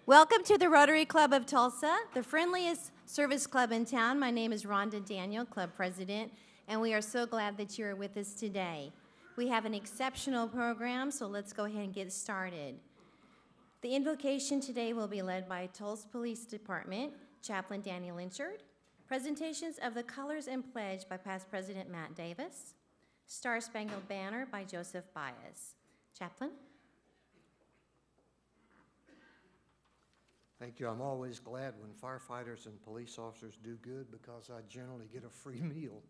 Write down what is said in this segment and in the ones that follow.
Welcome to the Rotary Club of Tulsa, the friendliest service club in town. My name is Rhonda Daniel, club president, and we are so glad that you're with us today. We have an exceptional program, so let's go ahead and get started. The invocation today will be led by Tulsa Police Department, Chaplain Danny Lynchard, presentations of the Colors and Pledge by past President Matt Davis, Star Spangled Banner by Joseph Baez. Chaplain? Thank you. I'm always glad when firefighters and police officers do good because I generally get a free meal.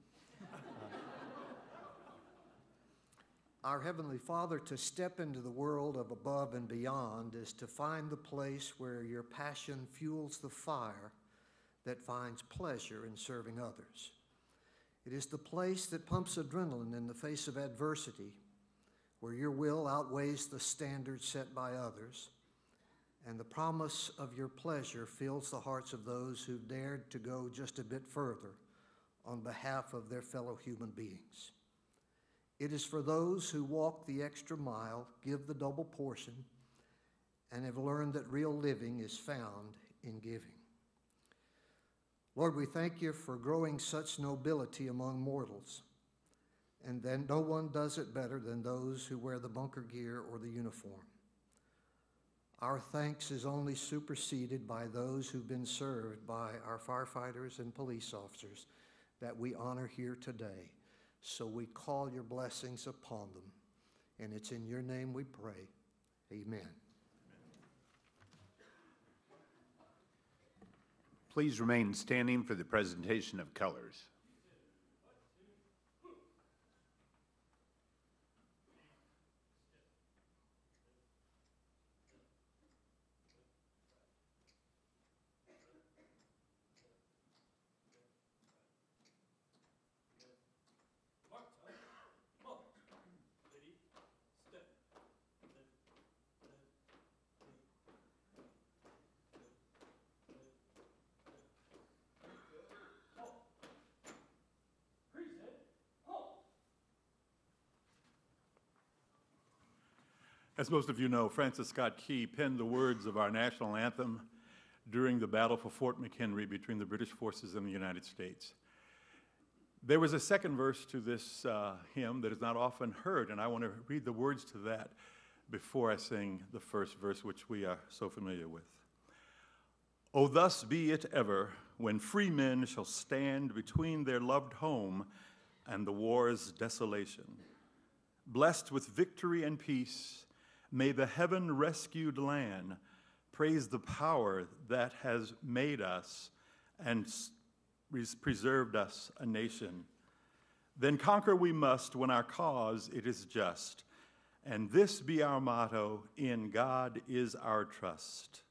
Our Heavenly Father, to step into the world of above and beyond is to find the place where your passion fuels the fire that finds pleasure in serving others. It is the place that pumps adrenaline in the face of adversity, where your will outweighs the standards set by others, and the promise of your pleasure fills the hearts of those who've dared to go just a bit further on behalf of their fellow human beings. It is for those who walk the extra mile, give the double portion, and have learned that real living is found in giving. Lord, we thank you for growing such nobility among mortals, and then no one does it better than those who wear the bunker gear or the uniform. Our thanks is only superseded by those who've been served by our firefighters and police officers that we honor here today. So we call your blessings upon them. And it's in your name we pray. Amen. Please remain standing for the presentation of colors. As most of you know, Francis Scott Key penned the words of our national anthem during the battle for Fort McHenry between the British forces and the United States. There was a second verse to this hymn that is not often heard, and I want to read the words to that before I sing the first verse, which we are so familiar with. "Oh, thus be it ever, when free men shall stand between their loved home and the war's desolation. Blessed with victory and peace, may the heaven-rescued land praise the power that has made us and preserved us a nation. Then conquer we must when our cause it is just, and this be our motto, in God is our trust."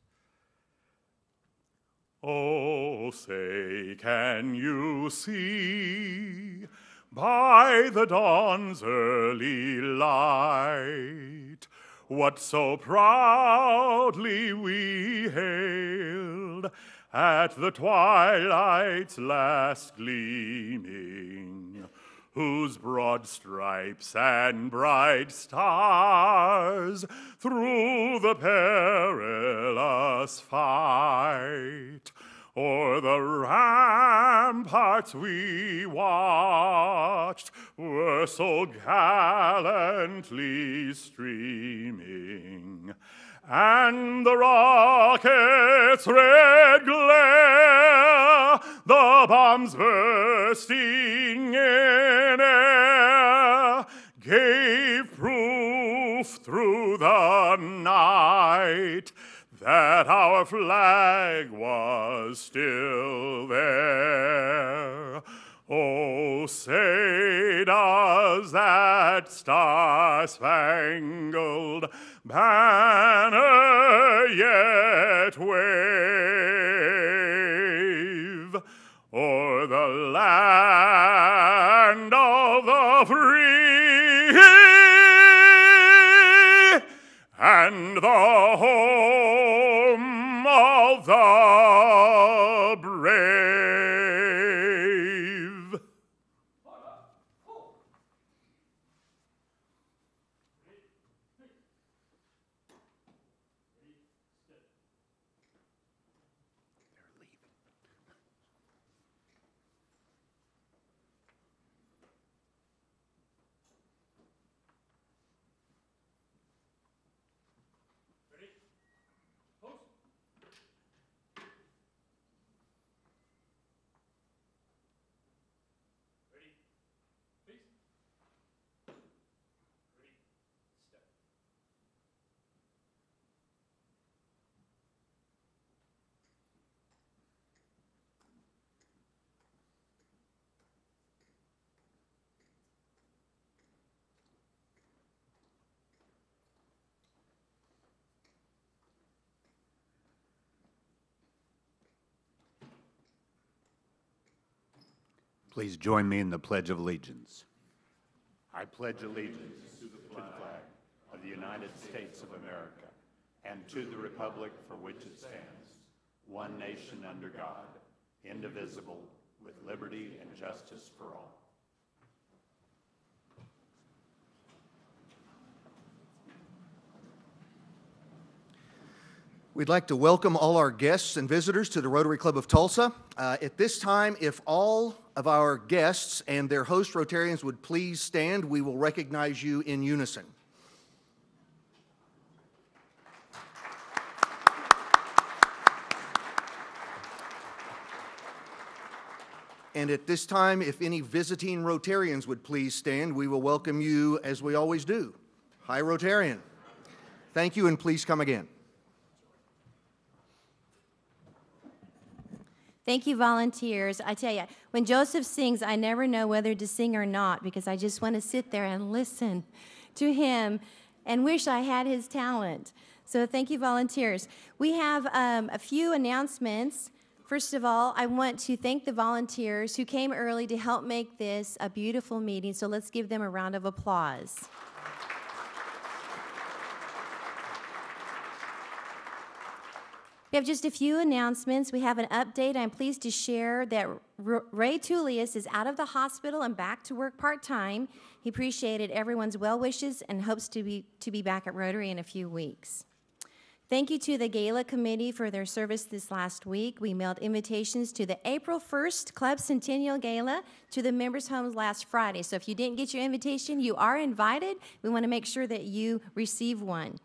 Oh, say, can you see by the dawn's early light what so proudly we hailed at the twilight's last gleaming, whose broad stripes and bright stars through the perilous fight o'er the ramparts we watched were so gallantly streaming, and the rocket's red glare, the bombs bursting in air, gave proof through the night that our flag was still there. Oh, say does that star-spangled banner yet wave o'er the land of the free and the home of the brave? Please join me in the Pledge of Allegiance. I pledge allegiance to the flag of the United States of America and to the republic for which it stands, one nation under God, indivisible, with liberty and justice for all. We'd like to welcome all our guests and visitors to the Rotary Club of Tulsa. At this time, if all of our guests and their host Rotarians would please stand, we will recognize you in unison. And at this time, if any visiting Rotarians would please stand, we will welcome you as we always do. Hi, Rotarian. Thank you, and please come again. Thank you, volunteers. I tell you, when Joseph sings, I never know whether to sing or not because I just want to sit there and listen to him and wish I had his talent. So thank you, volunteers. We have a few announcements. First of all, I want to thank the volunteers who came early to help make this a beautiful meeting, so let's give them a round of applause. We have just a few announcements. We have an update. I'm pleased to share that Ray Tullius is out of the hospital and back to work part-time. He appreciated everyone's well wishes and hopes to be back at Rotary in a few weeks. Thank you to the Gala Committee for their service this last week. We mailed invitations to the April 1st Club Centennial Gala to the members' homes last Friday. So if you didn't get your invitation, you are invited. We want to make sure that you receive one.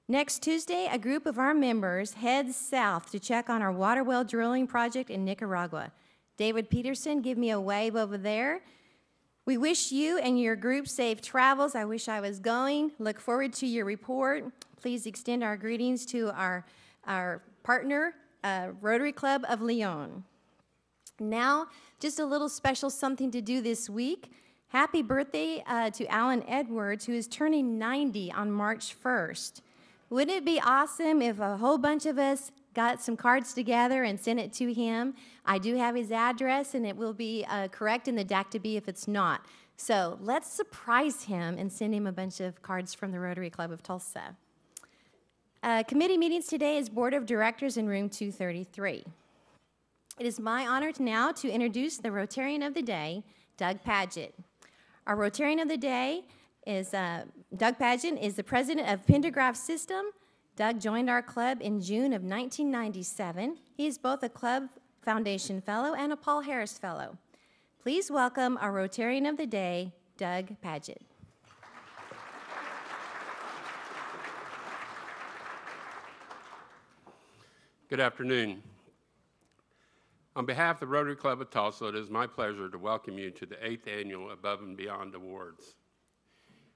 Next Tuesday, a group of our members heads south to check on our water well drilling project in Nicaragua. David Peterson, give me a wave over there. We wish you and your group safe travels. I wish I was going. Look forward to your report. Please extend our greetings to our partner, Rotary Club of Lyon. Now, just a little special something to do this week. Happy birthday to Alan Edwards, who is turning 90 on March 1st. Wouldn't it be awesome if a whole bunch of us got some cards together and sent it to him? I do have his address, and it will be correct in the DAC-to-B if it's not. So let's surprise him and send him a bunch of cards from the Rotary Club of Tulsa. Committee meetings today is Board of Directors in room 233. It is my honor now to introduce the Rotarian of the Day, Doug Padgett. Our Rotarian of the Day is Doug Padgett is the president of Pendergraph System. Doug joined our club in June of 1997. He is both a Club Foundation Fellow and a Paul Harris Fellow. Please welcome our Rotarian of the Day, Doug Padgett. Good afternoon. On behalf of the Rotary Club of Tulsa, it is my pleasure to welcome you to the 8th Annual Above and Beyond Awards.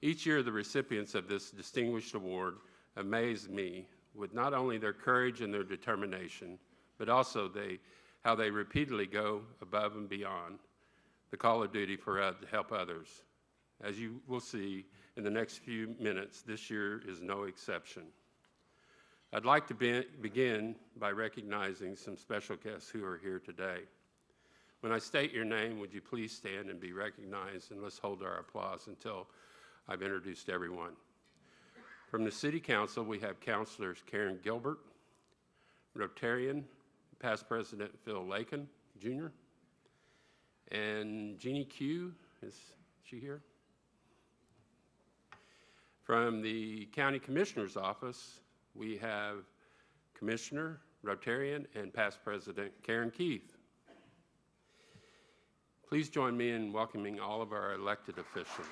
Each year, the recipients of this distinguished award amaze me with not only their courage and their determination, but also how they repeatedly go above and beyond the call of duty to help others. As you will see in the next few minutes, this year is no exception. I'd like to begin by recognizing some special guests who are here today. When I state your name, would you please stand and be recognized, and let's hold our applause until I've introduced everyone. From the City Council, we have Councilors Karen Gilbert, Rotarian, past President Phil Lakin, Jr., and Jeannie Q, is she here? From the County Commissioner's Office, we have Commissioner, Rotarian, and past President Karen Keith. Please join me in welcoming all of our elected officials.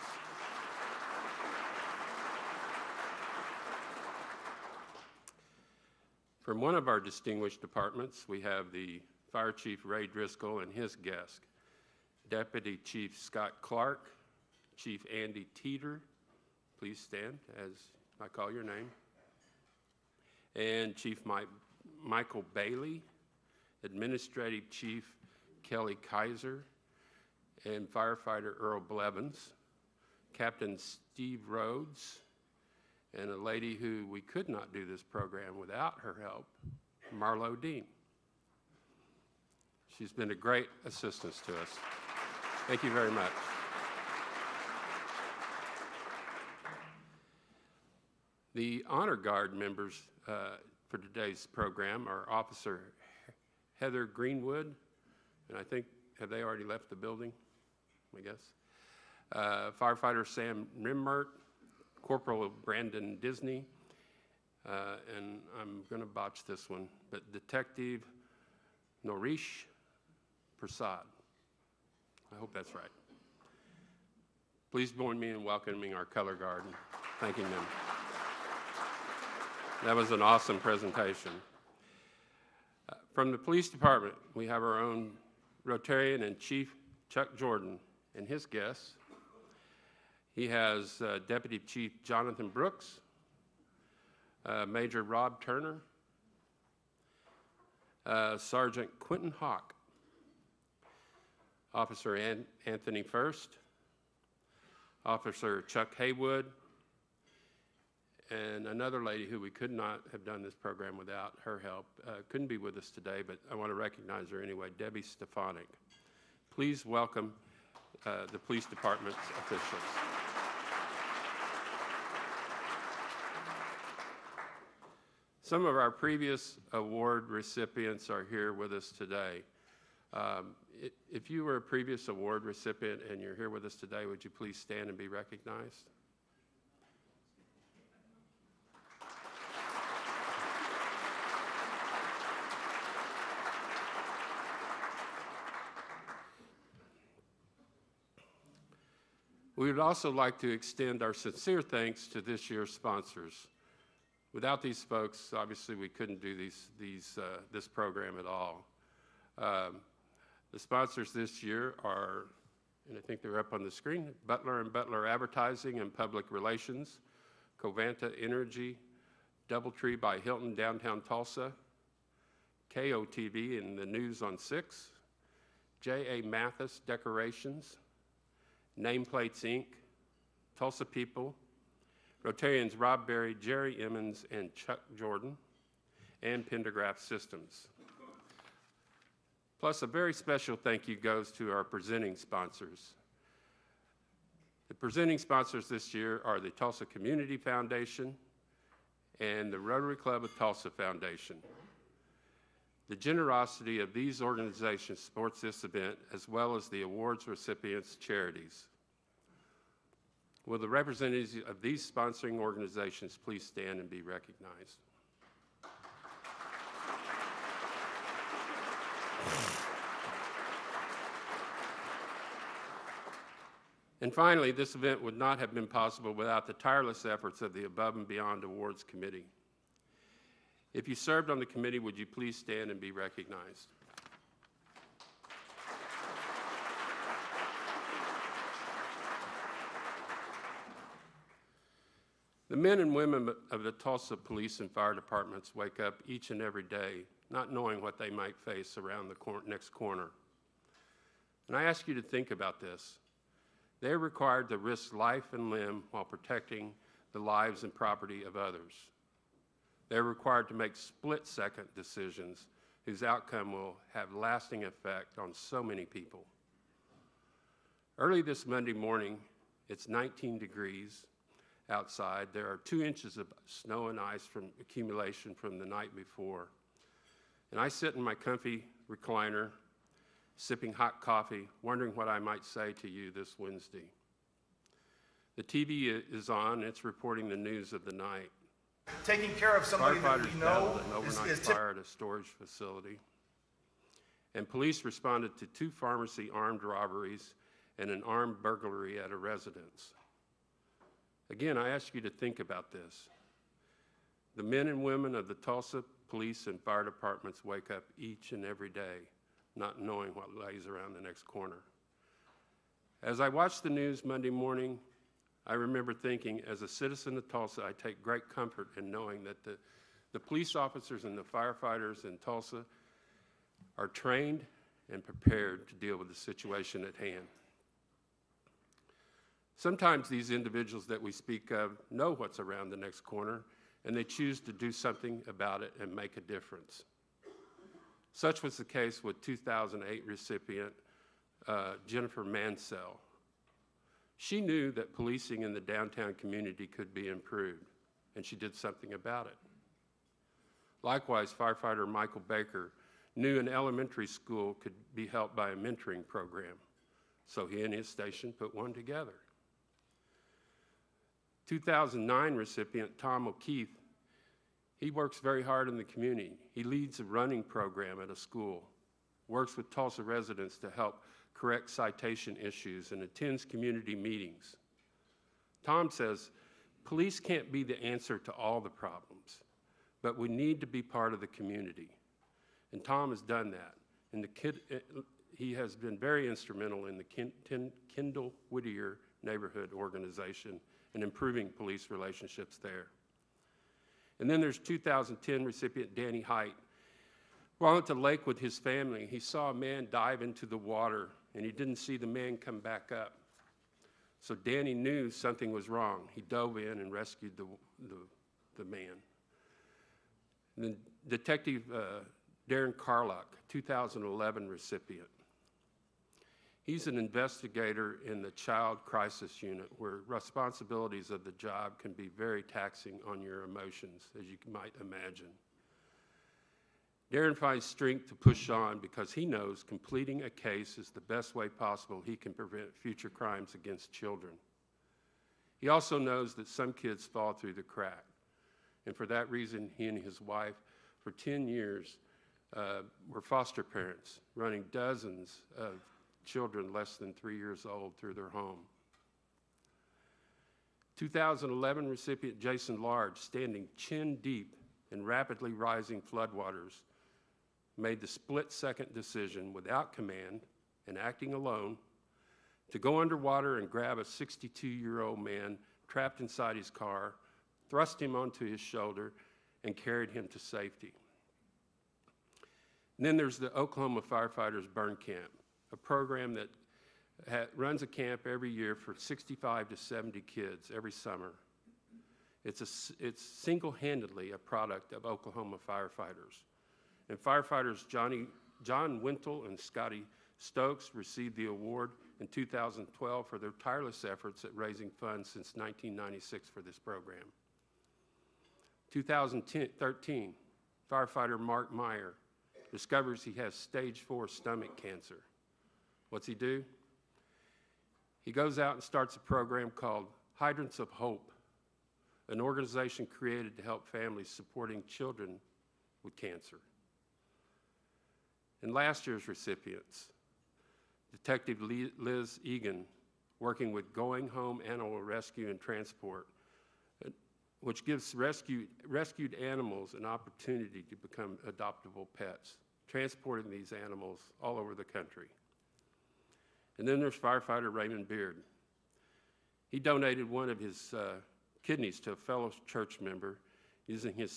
From one of our distinguished departments, we have the Fire Chief Ray Driscoll and his guest, Deputy Chief Scott Clark, Chief Andy Teeter, please stand as I call your name, and Chief Michael Bailey, Administrative Chief Kelly Kaiser, and Firefighter Earl Blevins, Captain Steve Rhodes, and a lady who we could not do this program without her help, Marlo Dean. She's been a great assistance to us. Thank you very much. The Honor Guard members for today's program are Officer Heather Greenwood, and I think, have they already left the building? I guess. Firefighter Sam Rimmert, Corporal Brandon Disney, and I'm going to botch this one, but Detective Norish Prasad. I hope that's right. Please join me in welcoming our color guard and thanking them. That was an awesome presentation. From the police department, we have our own Rotarian and Chief Chuck Jordan and his guests. He has Deputy Chief Jonathan Brooks, Major Rob Turner, Sergeant Quentin Hawk, Officer Anthony First, Officer Chuck Haywood, and another lady who we could not have done this program without her help. Couldn't be with us today, but I want to recognize her anyway, Debbie Stefanik. Please welcome the police department's officials. Some of our previous award recipients are here with us today. If you were a previous award recipient and you're here with us today, would you please stand and be recognized? We would also like to extend our sincere thanks to this year's sponsors. Without these folks, obviously we couldn't do this program at all. The sponsors this year are, and I think they're up on the screen, Butler & Butler Advertising and Public Relations, Covanta Energy, Doubletree by Hilton Downtown Tulsa, KOTV and the News on 6, J.A. Mathis Decorations, Nameplates Inc., Tulsa People, Rotarians Rob Berry, Jerry Emmons, and Chuck Jordan, and Pendergraph Systems. Plus, a very special thank you goes to our presenting sponsors. The presenting sponsors this year are the Tulsa Community Foundation and the Rotary Club of Tulsa Foundation. The generosity of these organizations supports this event, as well as the awards recipients' charities. Will the representatives of these sponsoring organizations please stand and be recognized? And finally, this event would not have been possible without the tireless efforts of the Above and Beyond Awards Committee. If you served on the committee, would you please stand and be recognized? The men and women of the Tulsa police and fire departments wake up each and every day not knowing what they might face around the next corner. And I ask you to think about this. They're required to risk life and limb while protecting the lives and property of others. They're required to make split-second decisions whose outcome will have lasting effect on so many people. Early this Monday morning, it's 19 degrees outside. There are 2 inches of snow and ice from accumulation from the night before. And I sit in my comfy recliner, sipping hot coffee, wondering what I might say to you this Wednesday. The TV is on, it's reporting the news of the night. Taking care of somebody that we know an overnight fire at a storage facility. And police responded to 2 pharmacy armed robberies and an armed burglary at a residence. Again, I ask you to think about this. The men and women of the Tulsa police and fire departments wake up each and every day not knowing what lays around the next corner. As I watched the news Monday morning, I remember thinking, as a citizen of Tulsa, I take great comfort in knowing that the police officers and the firefighters in Tulsa are trained and prepared to deal with the situation at hand. Sometimes these individuals that we speak of know what's around the next corner, and they choose to do something about it and make a difference. Such was the case with 2008 recipient Jennifer Mansell. She knew that policing in the downtown community could be improved, and she did something about it. Likewise, firefighter Michael Baker knew an elementary school could be helped by a mentoring program, so he and his station put one together. 2009 recipient Tom O'Keefe, he works very hard in the community. He leads a running program at a school, works with Tulsa residents to help correct citation issues, and attends community meetings. Tom says, police can't be the answer to all the problems, but we need to be part of the community. And Tom has done that. And he has been very instrumental in the Kendall Whittier Neighborhood Organization and improving police relationships there. And then there's 2010 recipient Danny Height. While at the lake with his family, he saw a man dive into the water, and he didn't see the man come back up. So Danny knew something was wrong. He dove in and rescued the man. And then Detective Darren Carlock, 2011 recipient. He's an investigator in the Child Crisis Unit, where responsibilities of the job can be very taxing on your emotions, as you might imagine. Darren finds strength to push on because he knows completing a case is the best way possible he can prevent future crimes against children. He also knows that some kids fall through the crack, and for that reason, he and his wife, for 10 years, were foster parents, running dozens of children less than 3 years old through their home. 2011 recipient Jason Large, standing chin deep in rapidly rising floodwaters, made the split-second decision without command and acting alone to go underwater and grab a 62-year-old man trapped inside his car, thrust him onto his shoulder, and carried him to safety. And then there's the Oklahoma Firefighters Burn Camp, a program that runs a camp every year for 65 to 70 kids every summer. It's single-handedly a product of Oklahoma firefighters. And firefighters John Wintle and Scotty Stokes received the award in 2012 for their tireless efforts at raising funds since 1996 for this program. 2013, firefighter Mark Meyer discovers he has stage 4 stomach cancer. What's he do? He goes out and starts a program called Hydrants of Hope, an organization created to help families supporting children with cancer. And last year's recipients, Detective Liz Egan, working with Going Home Animal Rescue and Transport, which gives rescued animals an opportunity to become adoptable pets, transporting these animals all over the country. And then there's firefighter Raymond Beard. He donated one of his kidneys to a fellow church member, using his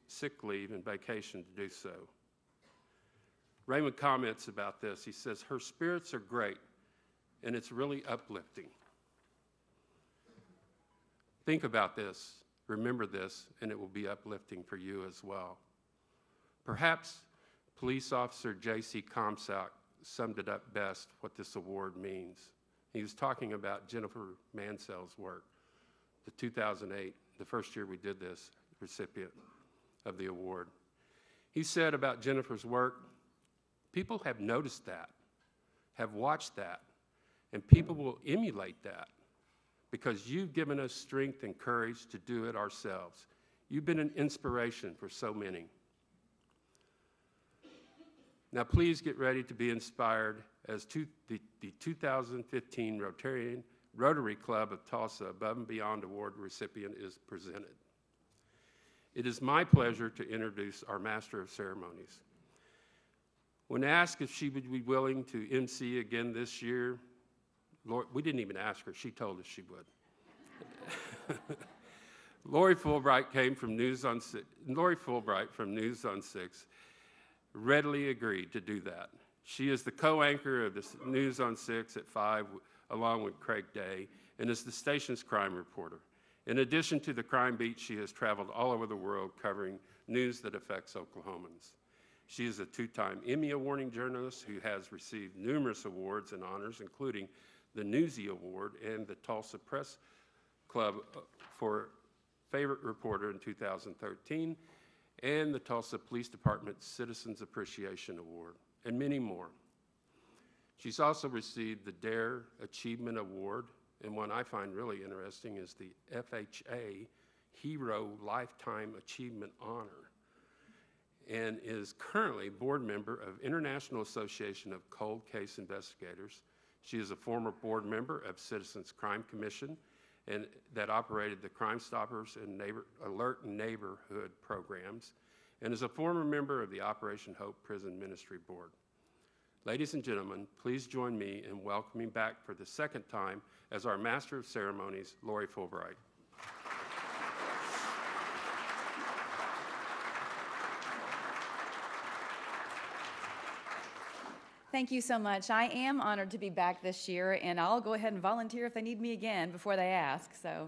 sick leave and vacation to do so. Raymond comments about this. He says, "Her spirits are great, and it's really uplifting." Think about this, remember this, and it will be uplifting for you as well. Perhaps police officer J.C. Comstock summed it up best, what this award means. He was talking about Jennifer Mansell's work, the 2008, the first year we did this, recipient of the award. He said about Jennifer's work, people have noticed that, have watched that, and people will emulate that because you've given us strength and courage to do it ourselves. You've been an inspiration for so many. Now please get ready to be inspired as the 2015 Rotary Club of Tulsa Above and Beyond Award recipient is presented. It is my pleasure to introduce our Master of Ceremonies. When asked if she would be willing to MC again this year, we didn't even ask her, she told us she would. Lori Fulbright from News on 6 readily agreed to do that. She is the co-anchor of the News on 6 at 5, along with Craig Day, and is the station's crime reporter. In addition to the crime beat, she has traveled all over the world covering news that affects Oklahomans. She is a two-time Emmy awarding journalist who has received numerous awards and honors, including the Newsy Award and the Tulsa Press Club for Favorite Reporter in 2013, and the Tulsa Police Department Citizens Appreciation Award, and many more. She's also received the DARE Achievement Award, and one I find really interesting is the FHA Hero Lifetime Achievement Honor, and is currently board member of International Association of Cold Case Investigators. She is a former board member of Citizens Crime Commission and that operated the Crime Stoppers and Alert Neighborhood programs, and is a former member of the Operation Hope Prison Ministry Board. Ladies and gentlemen, please join me in welcoming back for the second time as our Master of Ceremonies, Lori Fulbright. Thank you so much. I am honored to be back this year, and I'll go ahead and volunteer if they need me again before they ask. So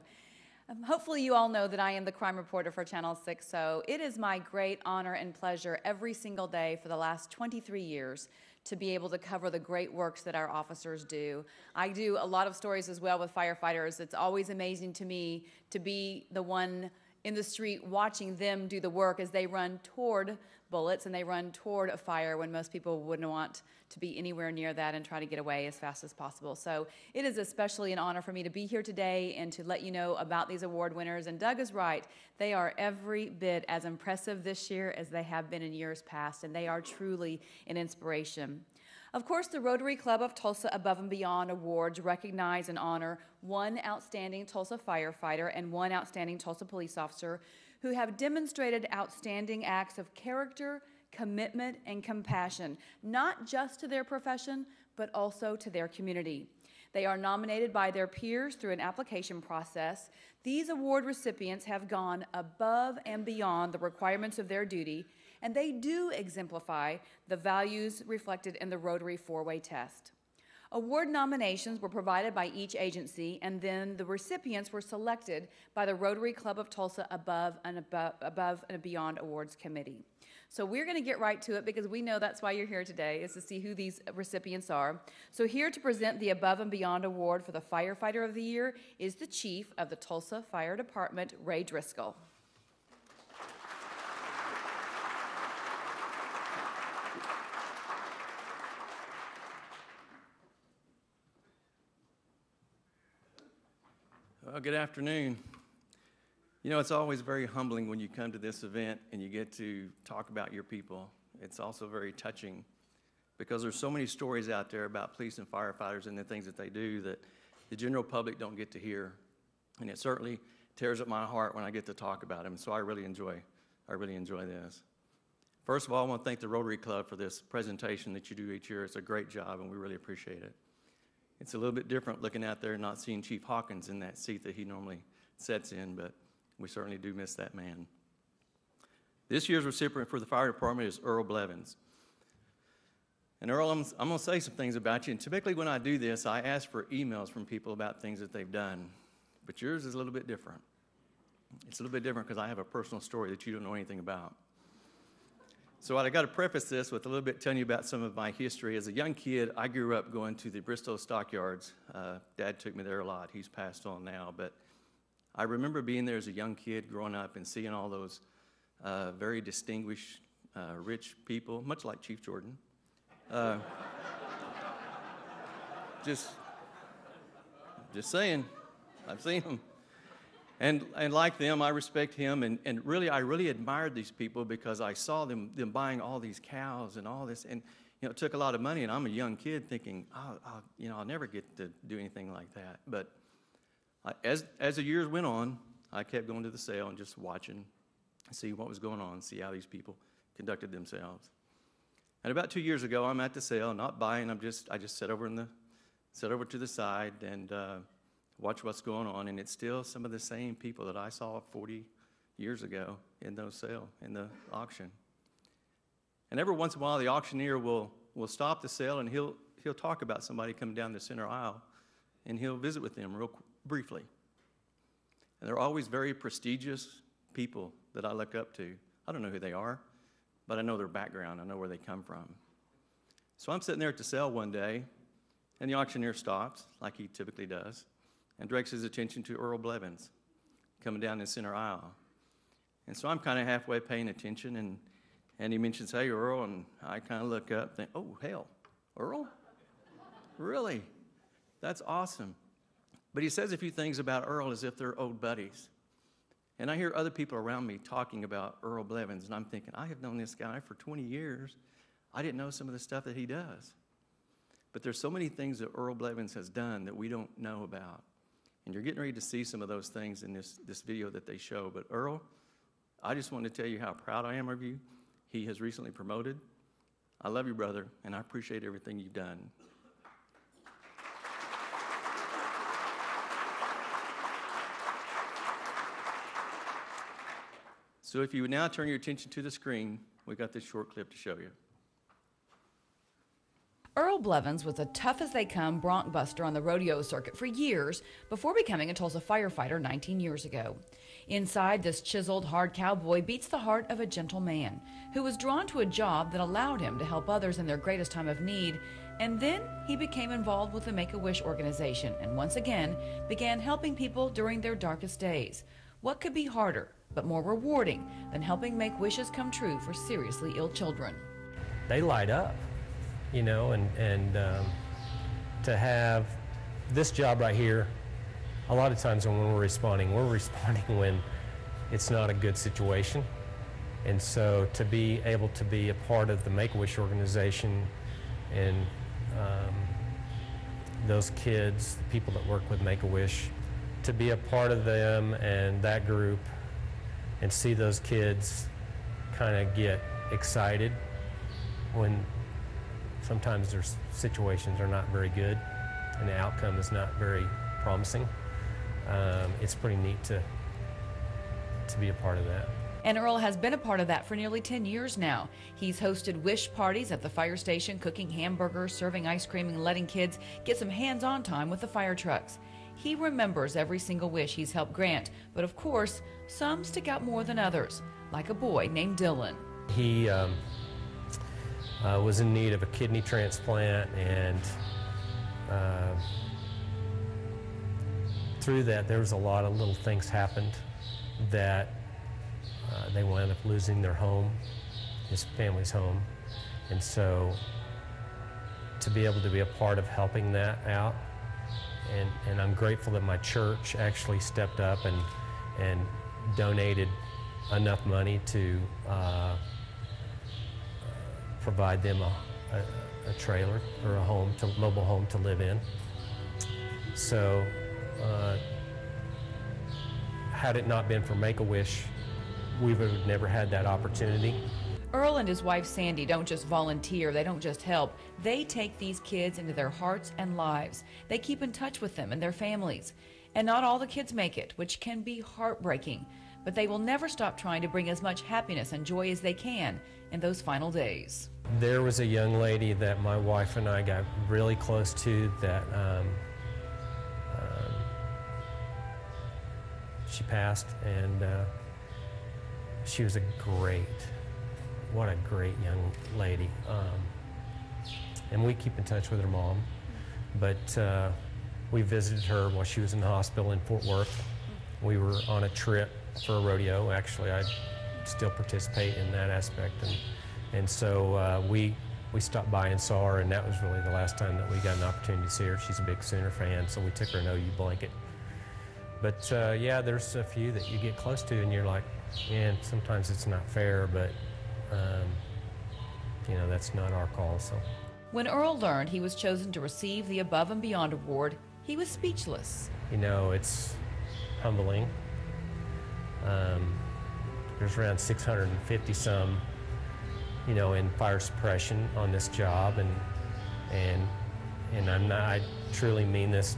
hopefully you all know that I am the crime reporter for Channel 6, so it is my great honor and pleasure every single day for the last 23 years to be able to cover the great works that our officers do. I do a lot of stories as well with firefighters. It's always amazing to me to be the one in the street watching them do the work as they run toward bullets and they run toward a fire when most people wouldn't want to be anywhere near that and try to get away as fast as possible. So it is especially an honor for me to be here today and to let you know about these award winners. And Doug is right. They are every bit as impressive this year as they have been in years past, and they are truly an inspiration. Of course, the Rotary Club of Tulsa Above and Beyond Awards recognize and honor one outstanding Tulsa firefighter and one outstanding Tulsa police officer who have demonstrated outstanding acts of character, commitment, and compassion, not just to their profession, but also to their community. They are nominated by their peers through an application process. These award recipients have gone above and beyond the requirements of their duty, and they do exemplify the values reflected in the Rotary four-way test. Award nominations were provided by each agency, and then the recipients were selected by the Rotary Club of Tulsa Above and Beyond Awards Committee. So we're going to get right to it because we know that's why you're here today, is to see who these recipients are. So here to present the Above and Beyond Award for the Firefighter of the Year is the Chief of the Tulsa Fire Department, Ray Driscoll. Well, good afternoon. You know, it's always very humbling when you come to this event and you get to talk about your people. It's also very touching because there's so many stories out there about police and firefighters and the things that they do that the general public don't get to hear. And it certainly tears up my heart when I get to talk about them. So I really enjoy this. First of all, I want to thank the Rotary Club for this presentation that you do each year. It's a great job and we really appreciate it. It's a little bit different looking out there and not seeing Chief Hawkins in that seat that he normally sits in, but we certainly do miss that man. This year's recipient for the fire department is Earl Blevins. And Earl, I'm going to say some things about you. And typically when I do this, I ask for emails from people about things that they've done. But yours is a little bit different. It's a little bit different because I have a personal story that you don't know anything about. So I got to preface this with a little bit telling you about some of my history. As a young kid, I grew up going to the Bristow Stockyards. Dad took me there a lot. He's passed on now. But I remember being there as a young kid growing up and seeing all those very distinguished, rich people, much like Chief Jordan. Just saying, I've seen them. And like them, I respect him, and really, I really admired these people because I saw them buying all these cows and all this, and you know, it took a lot of money, and I'm a young kid thinking, I'll never get to do anything like that. But as the years went on, I kept going to the sale and just watching, see what was going on, see how these people conducted themselves. And about 2 years ago, I'm at the sale, not buying. I just sat over to the side and watch what's going on, and it's still some of the same people that I saw 40 years ago in the auction. And every once in a while, the auctioneer will stop the sale, and he'll talk about somebody coming down the center aisle, and he'll visit with them real briefly. And they're always very prestigious people that I look up to. I don't know who they are, but I know their background. I know where they come from. So I'm sitting there at the sale one day, and the auctioneer stops, like he typically does, and directs his attention to Earl Blevins coming down the center aisle. And so I'm kind of halfway paying attention, and he mentions, "Hey, Earl," and I kind of look up, think, "Oh, hell, Earl? Really? That's awesome." But he says a few things about Earl as if they're old buddies. And I hear other people around me talking about Earl Blevins, and I'm thinking, I have known this guy for 20 years. I didn't know some of the stuff that he does. But there's so many things that Earl Blevins has done that we don't know about. And you're getting ready to see some of those things in this video that they show. But Earl, I just want to tell you how proud I am of you. He has recently promoted. I love you, brother, and I appreciate everything you've done. So if you would now turn your attention to the screen, we've got this short clip to show you. Earl Blevins was a tough-as-they-come bronc buster on the rodeo circuit for years before becoming a Tulsa firefighter 19 years ago. Inside, this chiseled, hard cowboy beats the heart of a gentle man who was drawn to a job that allowed him to help others in their greatest time of need, and then he became involved with the Make-A-Wish organization and once again began helping people during their darkest days. What could be harder but more rewarding than helping make wishes come true for seriously ill children? They light up. You know, and to have this job right here, a lot of times when we're responding when it's not a good situation. And so to be able to be a part of the Make-A-Wish organization and those kids, the people that work with Make-A-Wish, to be a part of them and that group and see those kids kind of get excited when sometimes their situations are not very good and the outcome is not very promising. It's pretty neat to be a part of that. And Earl has been a part of that for nearly 10 years now. He's hosted wish parties at the fire station, cooking hamburgers, serving ice cream, and letting kids get some hands-on time with the fire trucks. He remembers every single wish he's helped grant, but of course, some stick out more than others, like a boy named Dylan. He was in need of a kidney transplant, and through that there was a lot of little things happened that they wound up losing their home, his family's home, and so to be able to be a part of helping that out, and I'm grateful that my church actually stepped up and donated enough money to provide them a trailer or a home, mobile home to live in. So had it not been for Make-A-Wish, we would have never had that opportunity. Earl and his wife Sandy don't just volunteer, they don't just help. They take these kids into their hearts and lives. They keep in touch with them and their families. And not all the kids make it, which can be heartbreaking. But they will never stop trying to bring as much happiness and joy as they can in those final days. There was a young lady that my wife and I got really close to that she passed, and she was what a great young lady. And we keep in touch with her mom, but we visited her while she was in the hospital in Fort Worth. We were on a trip for a rodeo. Actually, I still participate in that aspect, and so we stopped by and saw her, and that was really the last time that we got an opportunity to see her. She's a big Sooner fan, so we took her an OU blanket. But yeah, there's a few that you get close to, and you're like, man, sometimes it's not fair, but you know, that's not our call. So when Earl learned he was chosen to receive the Above and Beyond Award, he was speechless. You know, it's humbling. There's around 650 some, you know, in fire suppression on this job, and I truly mean this.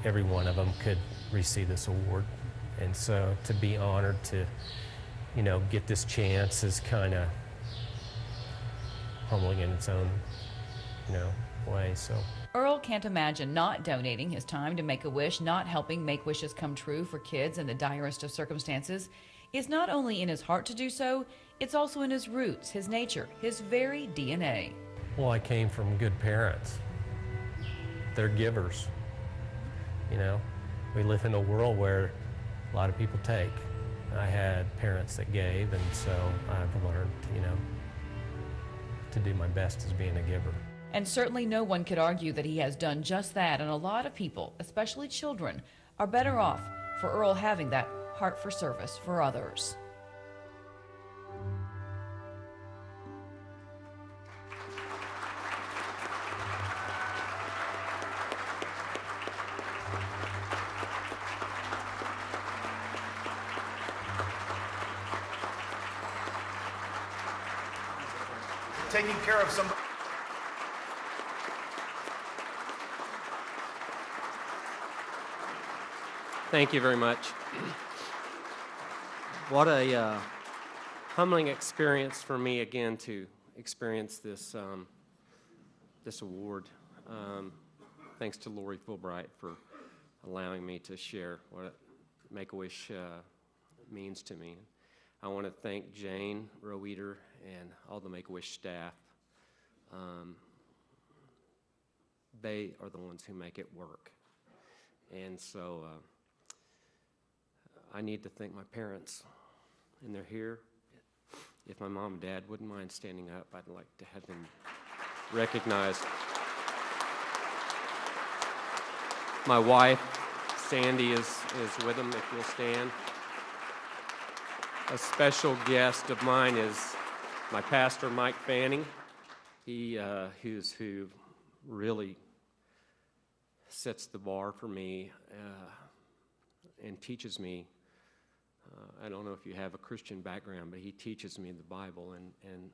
Every one of them could receive this award, and so to be honored to, you know, get this chance is kind of humbling in its own, you know, way. So Earl can't imagine not donating his time to Make-A-Wish, not helping make wishes come true for kids in the direst of circumstances. It's not only in his heart to do so, it's also in his roots, his nature, his very DNA. Well, I came from good parents. They're givers. You know, we live in a world where a lot of people take. I had parents that gave, and so I've learned, you know, to do my best as being a giver. And certainly no one could argue that he has done just that, and a lot of people, especially children, are better off for Earl having that heart for service for others. Taking care of somebody. Thank you very much. What a humbling experience for me again to experience this this award. Thanks to Lori Fulbright for allowing me to share what Make-A-Wish means to me. I want to thank Jane Roweeder and all the Make-A-Wish staff. They are the ones who make it work. And so I need to thank my parents, and they're here. If my mom and dad wouldn't mind standing up, I'd like to have them recognized. My wife, Sandy, is with them, if you'll stand. A special guest of mine is my pastor, Mike Fanning. He who really sets the bar for me and teaches me. I don't know if you have a Christian background, but he teaches me the Bible, and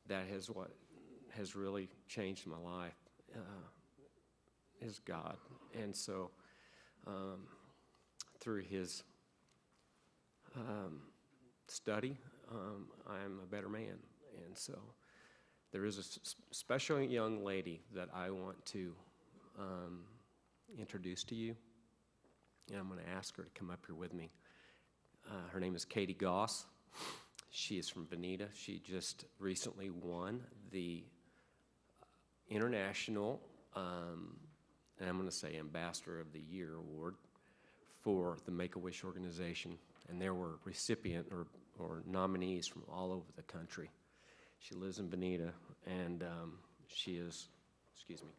that is what has really changed my life, is God. And so through his study, I am a better man. And so there is a special young lady that I want to introduce to you, and I'm going to ask her to come up here with me. Her name is Katie Goss. She is from Veneta. She just recently won the International, and I'm going to say Ambassador of the Year award for the Make-A-Wish organization. And there were recipient or nominees from all over the country. She lives in Veneta, and she is, excuse me.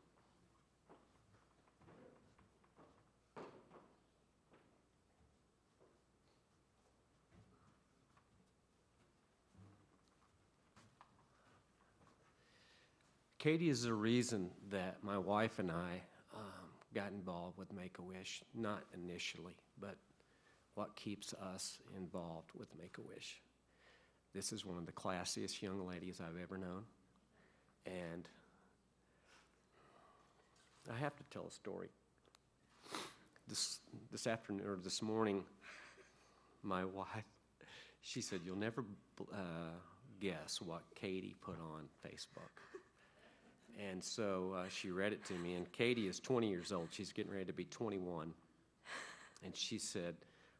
Katie is the reason that my wife and I got involved with Make-A-Wish, not initially, but what keeps us involved with Make-A-Wish. This is one of the classiest young ladies I've ever known, and I have to tell a story. This afternoon, or this morning, my wife, she said, "You'll never guess what Katie put on Facebook." And so she read it to me, and Katie is 20 years old. She's getting ready to be 21. And she said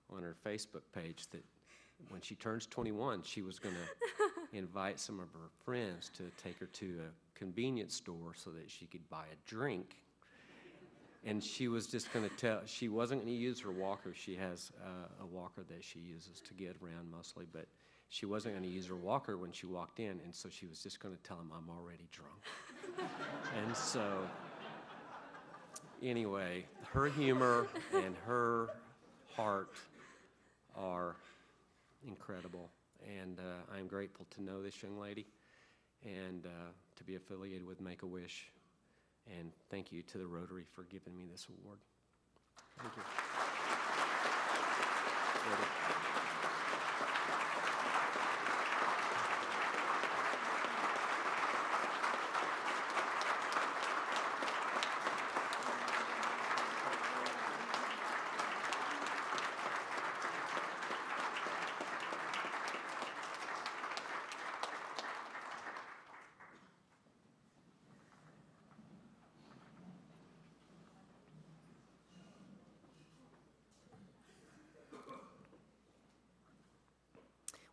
on her Facebook page that when she turns 21, she was going to invite some of her friends to take her to a convenience store so that she could buy a drink. And she was just going to she wasn't going to use her walker. She has a walker that she uses to get around mostly, but she wasn't going to use her walker when she walked in, and so she was just going to tell him, "I'm already drunk." And so, anyway, her humor and her heart are incredible, and I'm grateful to know this young lady and to be affiliated with Make-A-Wish. And thank you to the Rotary for giving me this award. Thank you. Rotary.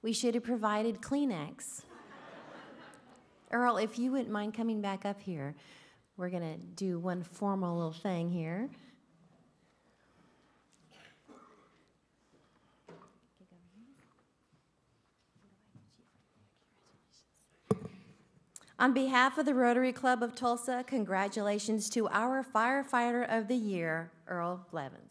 We should have provided Kleenex. Earl, if you wouldn't mind coming back up here, we're going to do one formal little thing here. On behalf of the Rotary Club of Tulsa, congratulations to our Firefighter of the Year, Earl Blevins.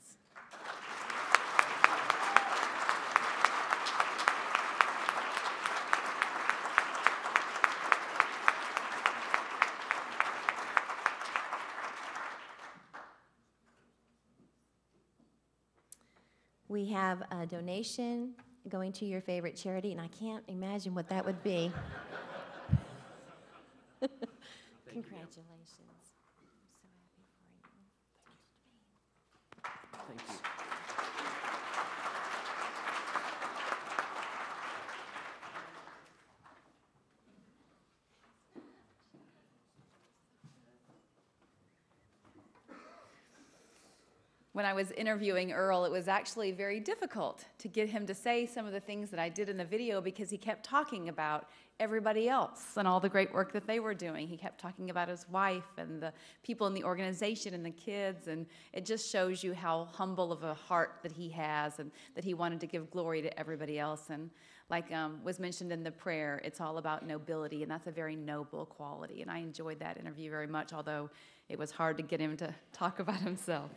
We have a donation going to your favorite charity, and I can't imagine what that would be. Congratulations. I'm so happy for you. Thank you. When I was interviewing Earl, it was actually very difficult to get him to say some of the things that I did in the video because he kept talking about everybody else and all the great work that they were doing. He kept talking about his wife and the people in the organization and the kids, and it just shows you how humble of a heart that he has and that he wanted to give glory to everybody else. And like was mentioned in the prayer, it's all about nobility, and that's a very noble quality. And I enjoyed that interview very much, although it was hard to get him to talk about himself.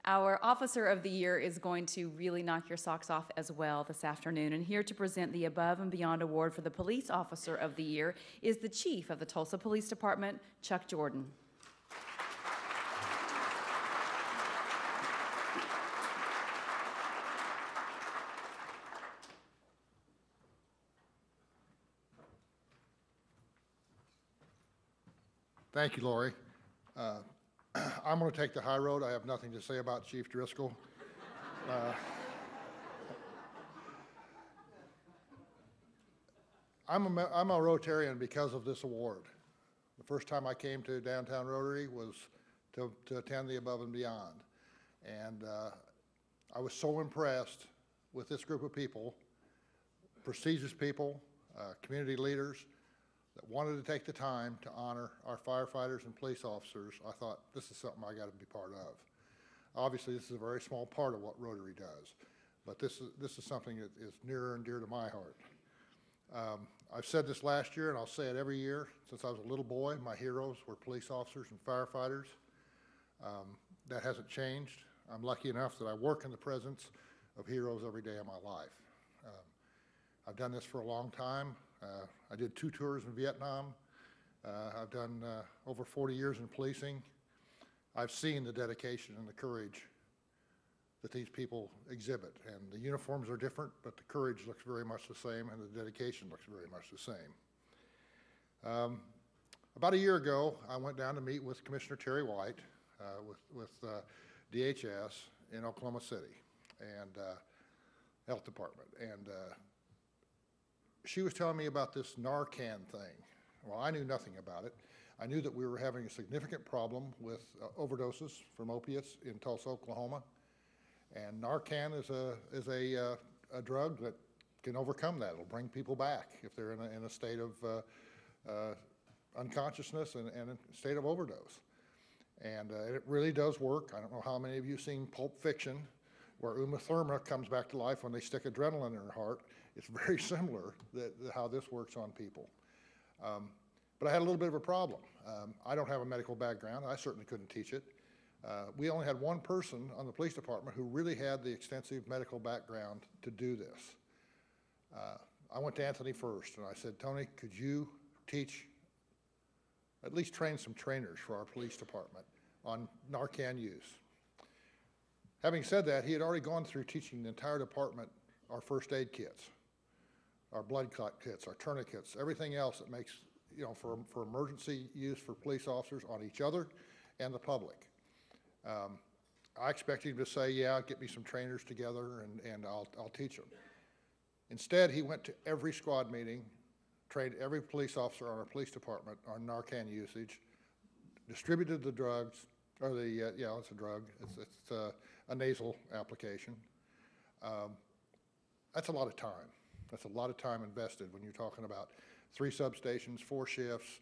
Our Officer of the Year is going to really knock your socks off as well this afternoon. And here to present the Above and Beyond Award for the Police Officer of the Year is the Chief of the Tulsa Police Department, Chuck Jordan. Thank you, Lori. I'm going to take the high road. I have nothing to say about Chief Driscoll. I'm a Rotarian because of this award. The first time I came to downtown Rotary was to attend the Above and Beyond. And I was so impressed with this group of people, prestigious people, community leaders, that wanted to take the time to honor our firefighters and police officers. I thought, this is something I got to be part of. Obviously, this is a very small part of what Rotary does, but this is something that is nearer and dear to my heart. I've said this last year, and I'll say it every year. Since I was a little boy, my heroes were police officers and firefighters. That hasn't changed. I'm lucky enough that I work in the presence of heroes every day of my life. I've done this for a long time. I did 2 tours in Vietnam. I've done over 40 years in policing. I've seen the dedication and the courage that these people exhibit. And the uniforms are different, but the courage looks very much the same, and the dedication looks very much the same. About a year ago, I went down to meet with Commissioner Terry White with DHS in Oklahoma City and Health Department. And she was telling me about this Narcan thing. Well, I knew nothing about it. I knew that we were having a significant problem with overdoses from opiates in Tulsa, Oklahoma. And Narcan is a drug that can overcome that. It'll bring people back if they're in a state of unconsciousness and a state of overdose. And it really does work. I don't know how many of you have seen Pulp Fiction, where Uma Thurman comes back to life when they stick adrenaline in her heart. It's very similar how this works on people. But I had a little bit of a problem. I don't have a medical background. I certainly couldn't teach it. We only had one person on the police department who really had the extensive medical background to do this. I went to Anthony first, and I said, Tony, could you teach, at least train some trainers for our police department on Narcan use? Having said that, he had already gone through teaching the entire department our first aid kits, our blood clot kits, our tourniquets, everything else that makes, for emergency use for police officers on each other and the public. I expected him to say, yeah, get me some trainers together and I'll teach them. Instead, he went to every squad meeting, trained every police officer on our police department on Narcan usage, distributed the drugs, or it's a drug, it's a nasal application. That's a lot of time. That's a lot of time invested when you're talking about 3 substations, 4 shifts,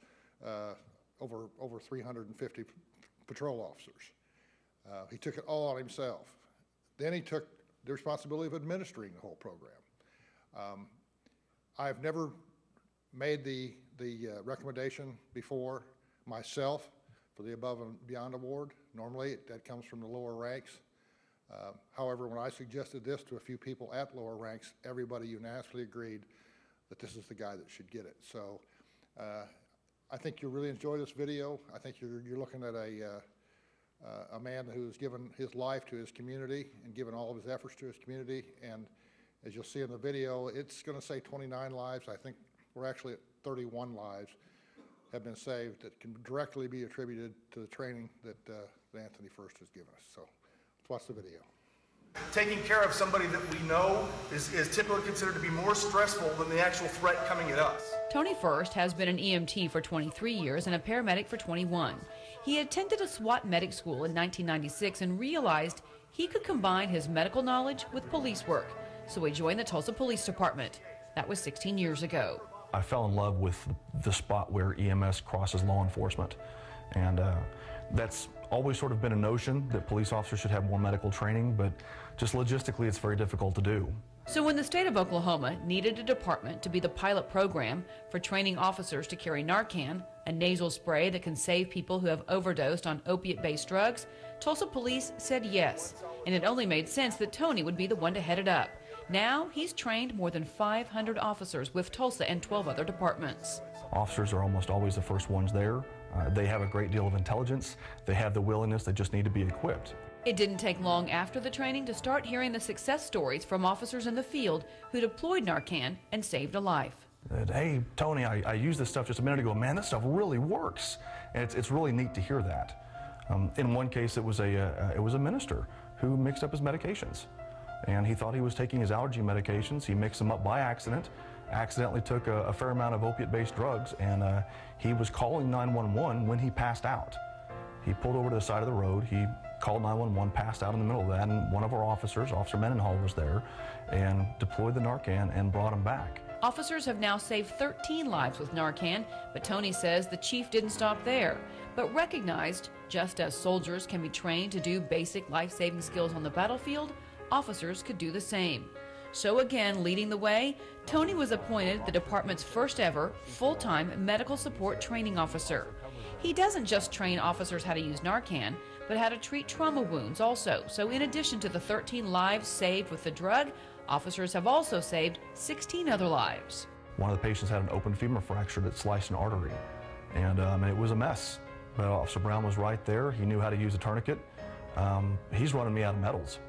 over 350 patrol officers. He took it all on himself. Then he took the responsibility of administering the whole program. I've never made the recommendation before myself for the Above and Beyond Award. Normally, that comes from the lower ranks. However, when I suggested this to a few people at lower ranks, everybody unanimously agreed that this is the guy that should get it. So I think you'll really enjoy this video. I think you're looking at a man who's given his life to his community and given all of his efforts to his community. And as you'll see in the video, it's going to say 29 lives. I think we're actually at 31 lives have been saved that can directly be attributed to the training that Anthony First has given us. So let's watch the video. Taking care of somebody that we know is typically considered to be more stressful than the actual threat coming at us. Tony First has been an EMT for 23 years and a paramedic for 21. He attended a SWAT medic school in 1996 and realized he could combine his medical knowledge with police work, so he joined the Tulsa Police Department. That was 16 years ago. I fell in love with the spot where EMS crosses law enforcement, and that's always sort of been a notion that police officers should have more medical training, but just logistically it's very difficult to do. So when the state of Oklahoma needed a department to be the pilot program for training officers to carry Narcan, a nasal spray that can save people who have overdosed on opiate-based drugs, Tulsa Police said yes, and it only made sense that Tony would be the one to head it up. Now he's trained more than 500 officers with Tulsa and 12 other departments. Officers are almost always the first ones there. They have a great deal of intelligence. They have the willingness. They just need to be equipped. It didn't take long after the training to start hearing the success stories from officers in the field who deployed Narcan and saved a life. Hey, Tony, I used this stuff just a minute ago. Man, this stuff really works. And it's really neat to hear that. In one case, it was a minister who mixed up his medications. And he thought he was taking his allergy medications. He mixed them up by accident, accidentally took a fair amount of opiate-based drugs, and he was calling 911 when he passed out. He pulled over to the side of the road. He called 911, passed out in the middle of that, and one of our officers, Officer Mendenhall, was there and deployed the Narcan and brought him back. Officers have now saved 13 lives with Narcan, but Tony says the chief didn't stop there, but recognized just as soldiers can be trained to do basic life-saving skills on the battlefield, officers could do the same. So again, leading the way, Tony was appointed the department's first ever full-time medical support training officer. He doesn't just train officers how to use Narcan, but how to treat trauma wounds also. So in addition to the 13 lives saved with the drug, officers have also saved 16 other lives. One of the patients had an open femur fracture that sliced an artery, and it was a mess. But Officer Brown was right there. He knew how to use a tourniquet. He's running me out of medals.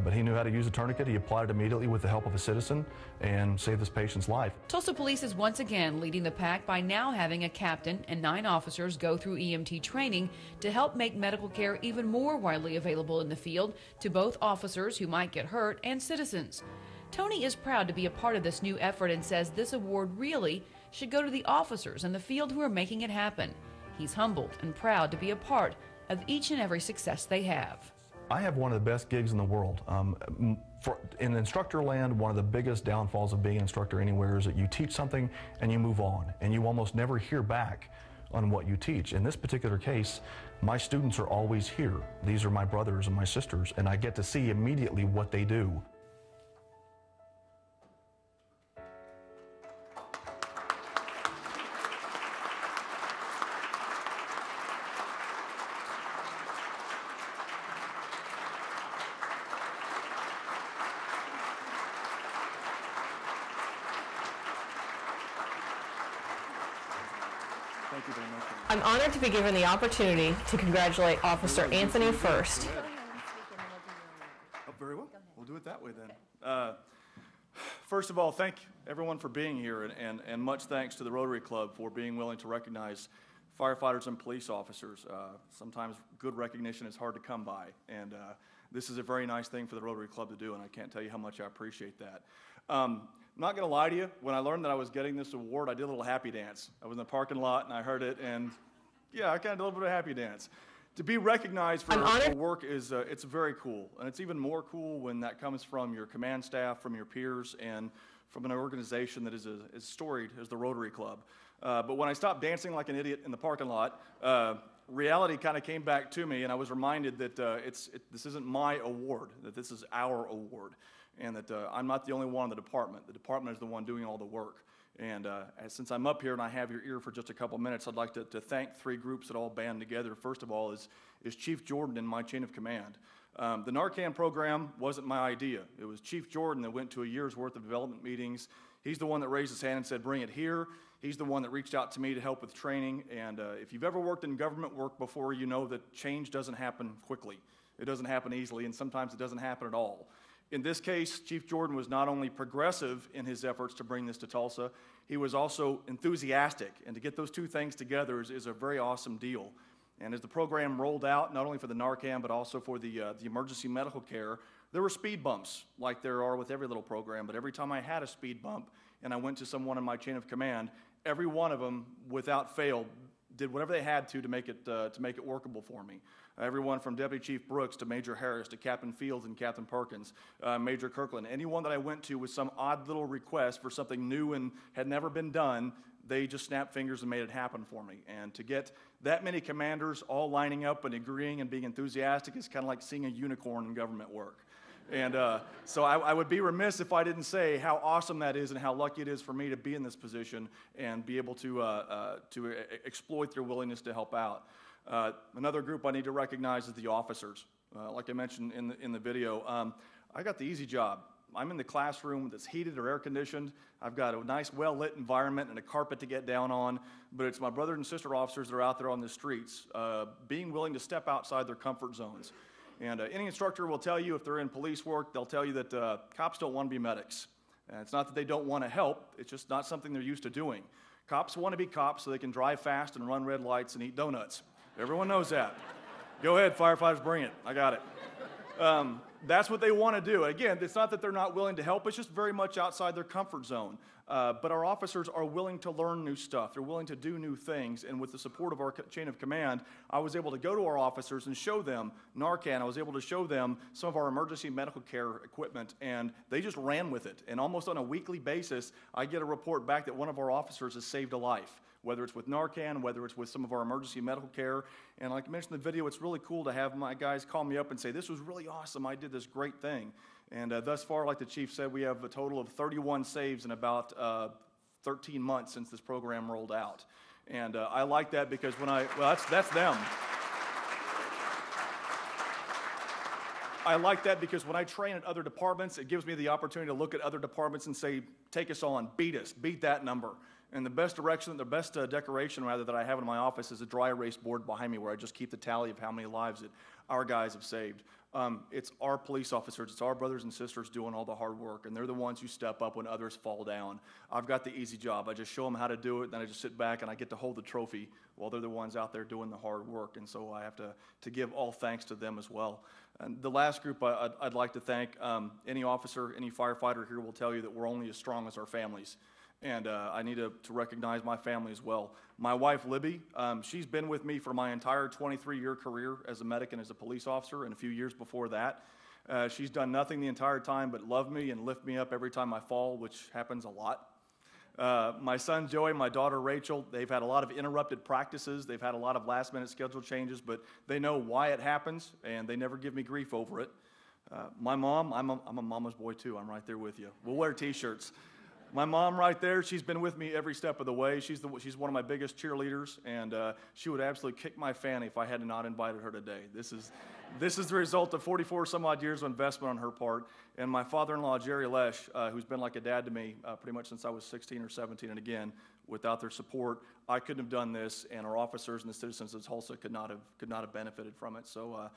But he knew how to use a tourniquet. He applied it immediately with the help of a citizen and saved this patient's life. Tulsa Police is once again leading the pack by now having a captain and 9 officers go through EMT training to help make medical care even more widely available in the field to both officers who might get hurt and citizens. Tony is proud to be a part of this new effort and says this award really should go to the officers in the field who are making it happen. He's humbled and proud to be a part of each and every success they have. I have one of the best gigs in the world. In instructor land, one of the biggest downfalls of being an instructor anywhere is that you teach something and you move on, and you almost never hear back on what you teach. In this particular case, my students are always here. These are my brothers and my sisters, and I get to see immediately what they do. I'm honored to be given the opportunity to congratulate Officer Anthony First. Oh, very well. We'll do it that way then. First of all, thank everyone for being here, and much thanks to the Rotary Club for being willing to recognize firefighters and police officers. Sometimes good recognition is hard to come by, and this is a very nice thing for the Rotary Club to do, and I can't tell you how much I appreciate that. I'm not going to lie to you. When I learned that I was getting this award, I did a little happy dance. I was in the parking lot, and I heard it, and yeah, I kind of did a little bit of happy dance. To be recognized for work is it's very cool, and it's even more cool when that comes from your command staff, from your peers, and from an organization that is as storied as the Rotary Club. But when I stopped dancing like an idiot in the parking lot, reality kind of came back to me, and I was reminded that this isn't my award, that this is our award, and that I'm not the only one in the department. The department is the one doing all the work. And since I'm up here and I have your ear for just a couple minutes, I'd like to thank three groups that all band together. First of all is Chief Jordan in my chain of command. The Narcan program wasn't my idea. It was Chief Jordan that went to a year's worth of development meetings. He's the one that raised his hand and said, bring it here. He's the one that reached out to me to help with training. And if you've ever worked in government work before, you know that change doesn't happen quickly. It doesn't happen easily, and sometimes it doesn't happen at all. In this case, Chief Jordan was not only progressive in his efforts to bring this to Tulsa, he was also enthusiastic. And to get those two things together is a very awesome deal. And as the program rolled out, not only for the Narcan, but also for the emergency medical care, there were speed bumps, like there are with every little program. But every time I had a speed bump and I went to someone in my chain of command, every one of them, without fail, did whatever they had to make it workable for me. Everyone from Deputy Chief Brooks to Major Harris to Captain Fields and Captain Perkins, Major Kirkland, anyone that I went to with some odd little request for something new and had never been done, they just snapped fingers and made it happen for me. And to get that many commanders all lining up and agreeing and being enthusiastic is kind of like seeing a unicorn in government work. And so I would be remiss if I didn't say how awesome that is and how lucky it is for me to be in this position and be able to exploit their willingness to help out. Another group I need to recognize is the officers. Like I mentioned in the video, I got the easy job. I'm in the classroom that's heated or air conditioned. I've got a nice well-lit environment and a carpet to get down on, but it's my brother and sister officers that are out there on the streets being willing to step outside their comfort zones. And any instructor will tell you, if they're in police work, they'll tell you that cops don't want to be medics. And it's not that they don't want to help, it's just not something they're used to doing. Cops want to be cops so they can drive fast and run red lights and eat donuts. Everyone knows that. Go ahead, firefighters, bring it. I got it. That's what they want to do. Again, it's not that they're not willing to help, it's just very much outside their comfort zone. But our officers are willing to learn new stuff. They're willing to do new things. And with the support of our chain of command, I was able to go to our officers and show them Narcan. I was able to show them some of our emergency medical care equipment, and they just ran with it. And almost on a weekly basis, I get a report back that one of our officers has saved a life, whether it's with Narcan, whether it's with some of our emergency medical care. And like I mentioned in the video, it's really cool to have my guys call me up and say, this was really awesome, I did this great thing. And thus far, like the chief said, we have a total of 31 saves in about 13 months since this program rolled out. And I like that because that's them. I like that because when I train at other departments, it gives me the opportunity to look at other departments and say, take us on, beat us, beat that number. And the best decoration rather that I have in my office is a dry erase board behind me where I just keep the tally of how many lives that our guys have saved. It's our police officers, it's our brothers and sisters doing all the hard work, and they're the ones who step up when others fall down. I've got the easy job. I just show them how to do it, then I just sit back and I get to hold the trophy while they're the ones out there doing the hard work, and so I have to give all thanks to them as well. And the last group I'd like to thank, any officer, any firefighter here will tell you that we're only as strong as our families. And I need to recognize my family as well. My wife, Libby, she's been with me for my entire 23-year career as a medic and as a police officer, and a few years before that. She's done nothing the entire time but love me and lift me up every time I fall, which happens a lot. My son, Joey, my daughter, Rachel, they've had a lot of interrupted practices. They've had a lot of last-minute schedule changes, but they know why it happens, and they never give me grief over it. My mom, I'm a mama's boy, too. I'm right there with you. We'll wear T-shirts. My mom right there, she's been with me every step of the way. She's one of my biggest cheerleaders, and she would absolutely kick my fanny if I had not invited her today. This is the result of 44 some odd years of investment on her part. And my father-in-law, Jerry Lesh, who's been like a dad to me pretty much since I was 16 or 17, and again, without their support, I couldn't have done this, and our officers and the citizens of Tulsa could not have benefited from it. So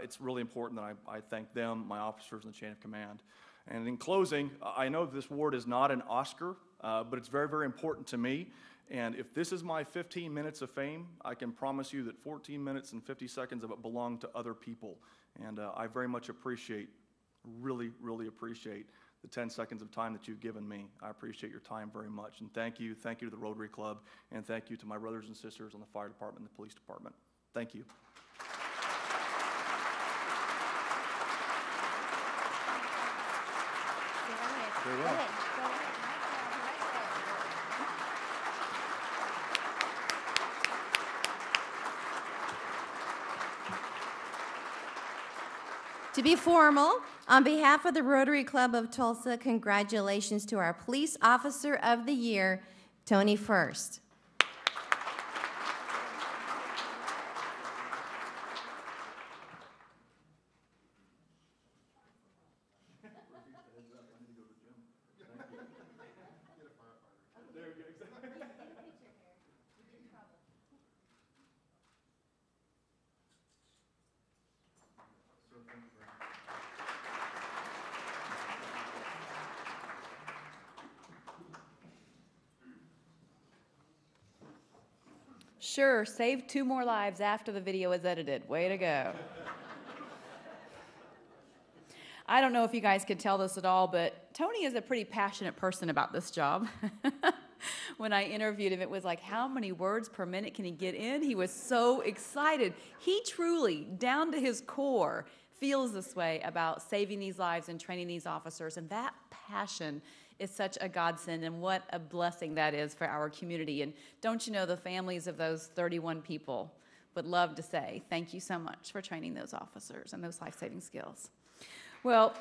it's really important that I thank them, my officers, and the chain of command. And in closing, I know this award is not an Oscar, but it's very, very important to me. And if this is my 15 minutes of fame, I can promise you that 14 minutes and 50 seconds of it belong to other people. And I very much appreciate, really, really appreciate the 10 seconds of time that you've given me. I appreciate your time very much. And thank you to the Rotary Club, and thank you to my brothers and sisters on the fire department and the police department. Thank you. Go ahead. To be formal, on behalf of the Rotary Club of Tulsa, congratulations to our Police Officer of the Year, Tony First. Sure, save 2 more lives after the video is edited. Way to go. I don't know if you guys could tell this at all, but Tony is a pretty passionate person about this job. When I interviewed him, it was like, how many words per minute can he get in? He was so excited. He truly, down to his core, feels this way about saving these lives and training these officers, and that passion is such a godsend, and what a blessing that is for our community. And don't you know, the families of those 31 people would love to say thank you so much for training those officers and those life-saving skills. Well,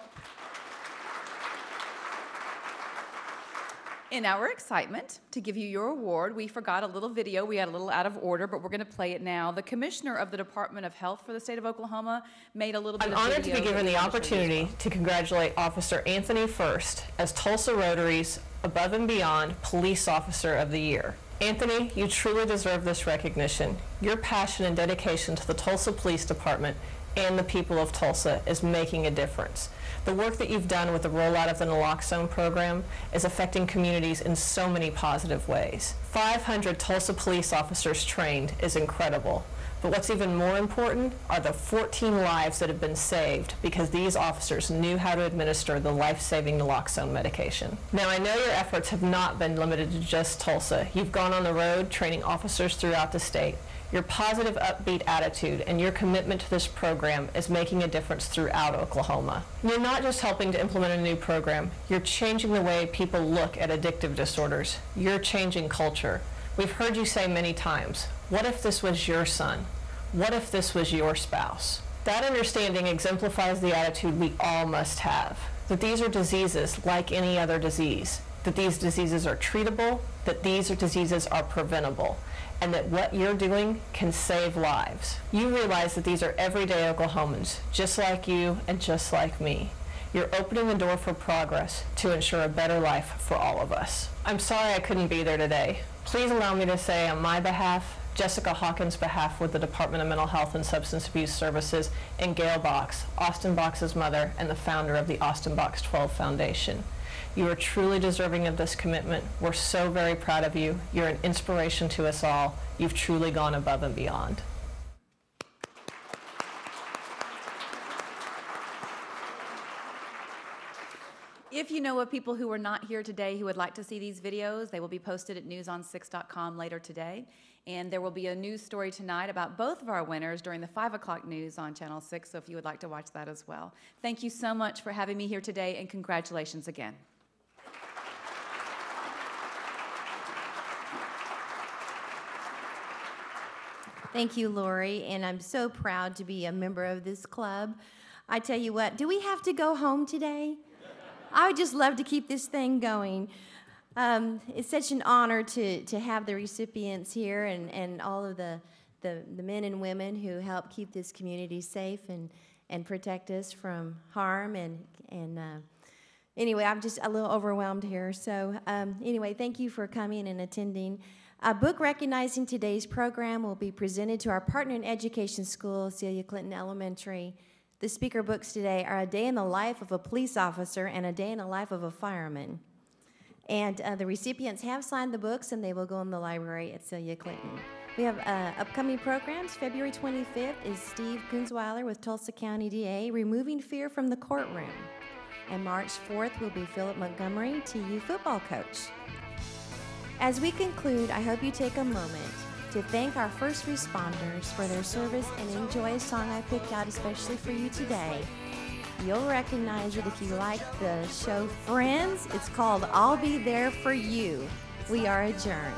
in our excitement to give you your award, we forgot a little video. We had a little out of order, but we're going to play it now. The Commissioner of the Department of Health for the state of Oklahoma made a little bit of video. I'm honored to be given the opportunity to congratulate Officer Anthony First as Tulsa Rotary's Above and Beyond Police Officer of the Year. Anthony, you truly deserve this recognition. Your passion and dedication to the Tulsa Police Department and the people of Tulsa is making a difference. The work that you've done with the rollout of the naloxone program is affecting communities in so many positive ways. 500 Tulsa police officers trained is incredible, but what's even more important are the 14 lives that have been saved because these officers knew how to administer the life-saving naloxone medication. Now, I know your efforts have not been limited to just Tulsa. You've gone on the road training officers throughout the state. Your positive, upbeat attitude and your commitment to this program is making a difference throughout Oklahoma. You're not just helping to implement a new program, you're changing the way people look at addictive disorders. You're changing culture. We've heard you say many times, what if this was your son? What if this was your spouse? That understanding exemplifies the attitude we all must have, that these are diseases like any other disease, that these diseases are treatable, that these diseases are preventable, and that what you're doing can save lives. You realize that these are everyday Oklahomans, just like you and just like me. You're opening the door for progress to ensure a better life for all of us. I'm sorry I couldn't be there today. Please allow me to say on my behalf, Jessica Hawkins' behalf with the Department of Mental Health and Substance Abuse Services, and Gail Box, Austin Box's mother and the founder of the Austin Box 12 Foundation. You are truly deserving of this commitment. We're so very proud of you. You're an inspiration to us all. You've truly gone above and beyond. If you know of people who are not here today who would like to see these videos, they will be posted at newson6.com later today. And there will be a news story tonight about both of our winners during the 5 o'clock news on Channel 6, so if you would like to watch that as well. Thank you so much for having me here today, and congratulations again. Thank you, Lori, and I'm so proud to be a member of this club. I tell you what, do we have to go home today? I would just love to keep this thing going. It's such an honor to have the recipients here and all of the men and women who help keep this community safe and protect us from harm. Anyway, I'm just a little overwhelmed here. So anyway, thank you for coming and attending. A book recognizing today's program will be presented to our partner in education school, Celia Clinton Elementary. The speaker books today are A Day in the Life of a Police Officer and A Day in the Life of a Fireman. And the recipients have signed the books, and they will go in the library at Celia Clinton. We have upcoming programs. February 25th is Steve Kunzweiler with Tulsa County DA, Removing Fear from the Courtroom. And March 4th will be Philip Montgomery, TU football coach. As we conclude, I hope you take a moment to thank our first responders for their service and enjoy a song I picked out especially for you today. You'll recognize it if you like the show Friends. It's called I'll Be There For You. We are adjourned.